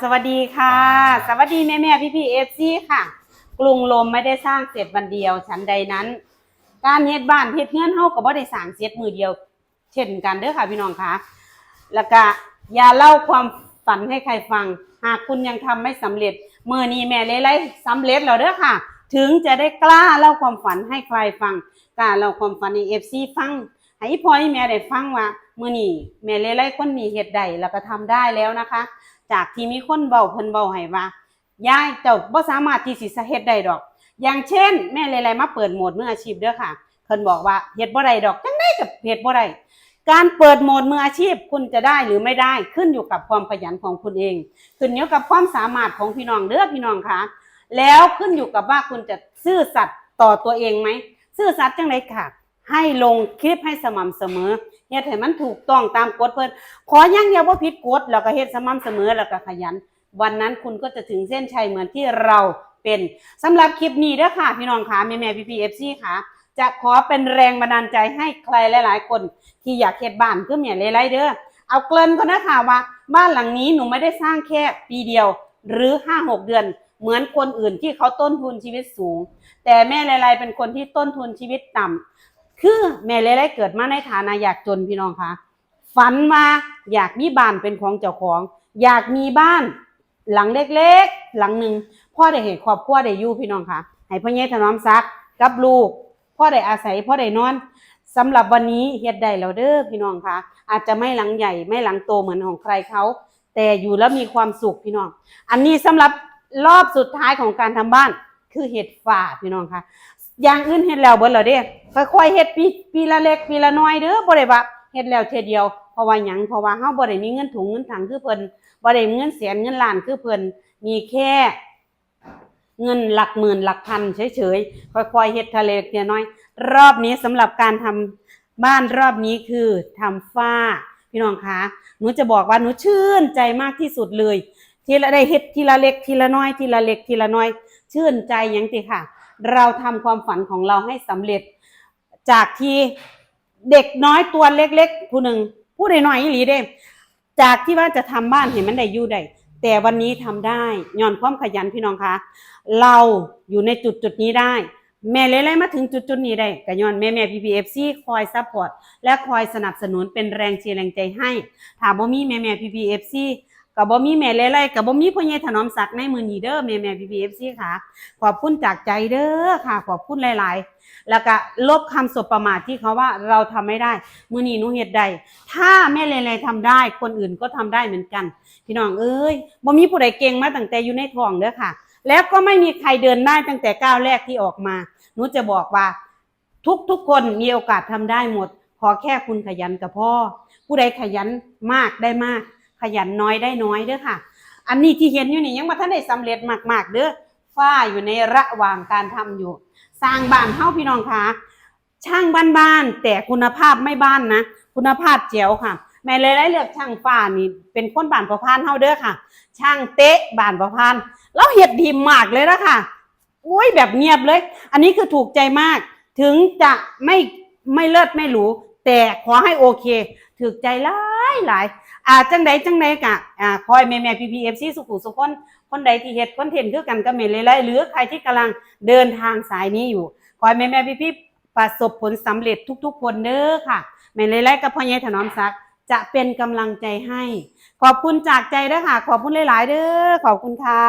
สวัสดีค่ะสวัสดีแม่พี่เอฟซีค่ะกรุงลมไม่ได้สร้างเสร็จวันเดียวฉันใดนั้นการเฮ็ดบ้านเฮ็ดเงินเฮาก็บ่ได้สร้างเสร็จมือเดียวเช่นกันเด้อค่ะพี่น้องคะแล้วก็อย่าเล่าความฝันให้ใครฟังหากคุณยังทำไม่สำเร็จมื้อนี้แม่ไล่สำเร็จแล้วเด้อค่ะถึงจะได้กล้าเล่าความฝันให้ใครฟังกล้าเล่าความฝันให้FCฟังให้พ่อให้แม่ได้ฟังว่ามื้อนี้แม่ไล่คนนี้เฮ็ดได้แล้วก็ทำได้แล้วนะคะจากที่มีคนเบาเพิ่นเบาให้ว่ายายเจ้าบ่สามารถที่สิเฮ็ดได้ดอกอย่างเช่นแม่ไล่มาเปิดโหมดมืออาชีพเด้อค่ะเพิ่นบอกว่าเฮ็ดบ่ได้ดอกจังได๋ก็เฮ็ดบ่ได้การเปิดโหมดมืออาชีพคุณจะได้หรือไม่ได้ขึ้นอยู่กับความขยันของคุณเองขึ้นอยู่กับความสามารถของพี่น้องเด้อพี่น้องค่ะแล้วขึ้นอยู่กับว่าคุณจะซื่อสัตย์ต่อตัวเองไหมซื่อสัตย์จังได๋ค่ะให้ลงคลิปให้สม่ำเสมอเฮ็ดให้มันถูกต้องตามกฎเพิ่นขออย่างเดียวบ่ผิดกฎแล้วก็เฮ็ดสม่ำเสมอแล้วก็ขยันวันนั้นคุณก็จะถึงเส้นชัยเหมือนที่เราเป็นสำหรับคลิปนี้เด้อค่ะพี่น้องค่ะแม่พี่ FC ค่ะจะขอเป็นแรงบันดาลใจให้ใครหลายๆคนที่อยากเฮ็ดบ้านคือแม่ไล่เด้อเอาเกริ่นก่อนนะค่ะว่าบ้านหลังนี้หนูไม่ได้สร้างแค่ปีเดียวหรือ 5-6 เดือนเหมือนคนอื่นที่เขาต้นทุนชีวิตสูงแต่แม่ไล่เป็นคนที่ต้นทุนชีวิตต่ำคือแม่ไล่เกิดมาในฐานะอยากจนพี่น้องค่ะฝันมาอยากมีบ้านเป็นของเจ้าของอยากมีบ้านหลังเล็กๆหลังหนึ่งพ่อได้เห็นครอบครัวได้อยู่พี่น้องค่ะให้พ่อใหญ่ถนอมซักกับลูกพ่อได้อาศัยพ่อได้นอนสำหรับวันนี้เฮ็ดได้แล้วเด้อพี่น้องค่ะอาจจะไม่หลังใหญ่ไม่หลังโตเหมือนของใครเขาแต่อยู่แล้วมีความสุขพี่น้องอันนี้สำหรับรอบสุดท้ายของการทำบ้านคือเฮ็ดฝ้าพี่น้องค่ะอย่างอื่นเฮ็ดแล้วเบิดแล้วเด้ค่อยๆเฮ็ดปีละเล็กปีละน้อยเด้อบ่ได้ว่าเฮ็ดแล้วเทื่อเดียวเพราะว่าหยังเพราะว่าเฮาบ่ได้มีเงินถุงเงินถังคือเพิ่นบ่ได้มีเงินแสนเงินล้านคือเพิ่นมีแค่เงินหลักหมื่นหลักพันเฉยๆค่อยๆเฮ็ดทะเลเล็กน้อยรอบนี้สำหรับการทำบ้านรอบนี้คือทำฝ้าพี่น้องคะหนูจะบอกว่าหนูชื่นใจมากที่สุดเลยทีละได้เฮ็ดทีละเล็กทีละน้อยทีละเล็กทีละน้อยชื่นใจหยังติค่ะเราทำความฝันของเราให้สำเร็จจากที่เด็กน้อยตัวเล็กๆผู้หนึ่งผู้ใดน้อยอีหลีเด้จากที่ว่าจะทำบ้านเห็นมันได้อยู่ได้แต่วันนี้ทำได้ย้อนความขยันพี่น้องคะเราอยู่ในจุดนี้ได้แม่เลยมาถึงจุดนี้ได้ก็ย้อนแม่พี่ FC คอยซัพพอร์ตและคอยสนับสนุนเป็นแรงเชียร์แรงใจให้ถ้าบ่มีแม่พี่ FC ก็บ่มีแม่ไล่ก็บ่มีพ่อใหญ่ถนอมศักดิ์ในมื้อนี้เด้อแม่พี่ FC ค่ะขอบคุณจากใจเด้อค่ะขอบคุณหลายๆแล้วก็ลบคำสบประมาทที่เขาว่าเราทำไม่ได้มื้อนี้หนูเฮ็ดได้ถ้าแม่ไล่ทำได้คนอื่นก็ทำได้เหมือนกันพี่น้องเอ้ยบ่มีผู้ใดเก่งมาตั้งแต่อยู่ในท้องเด้อค่ะแล้วก็ไม่มีใครเดินได้ตั้งแต่ก้าวแรกที่ออกมาหนูจะบอกว่าทุกคนมีโอกาสทำได้หมดขอแค่คุณขยันกับพ่อผู้ใดขยันมากได้มากขยันน้อยได้น้อยเด้อค่ะอันนี้ที่เห็นอยู่นี่ยังบ่ทันได้สำเร็จมากๆเด้อฝ้าอยู่ในระหว่างการทำอยู่สร้างบ้านเฮาพี่น้องค่ะช่างบ้านๆแต่คุณภาพไม่บ้านนะคุณภาพเจ๋วค่ะแม่เลยได้เลือกช่างฝ้านี่เป็นคนบ้านประพานเฮาเด้อค่ะช่างเต๊ะบ้านประพานแล้วเฮ็ดดีมากเลยนะค่ะโอ้ยแบบเงียบเลยอันนี้คือถูกใจมากถึงจะไม่เลิศไม่หรูแต่ขอให้โอเคถูกใจหลายจังใดกะคอยแม่พี่ FC สุขุสุขคนใดที่เฮ็ดคอนเทนต์คือกันกับแม่เลยหรือใครที่กำลังเดินทางสายนี้อยู่ขอให้แม่พี่ประสบผลสำเร็จทุกๆคนเด้อค่ะแม่เลยกับพ่อใหญ่ถนอมศักดิ์จะเป็นกำลังใจให้ขอบคุณจากใจเด้อค่ะขอบคุณหลายๆเด้อขอบคุณค่ะ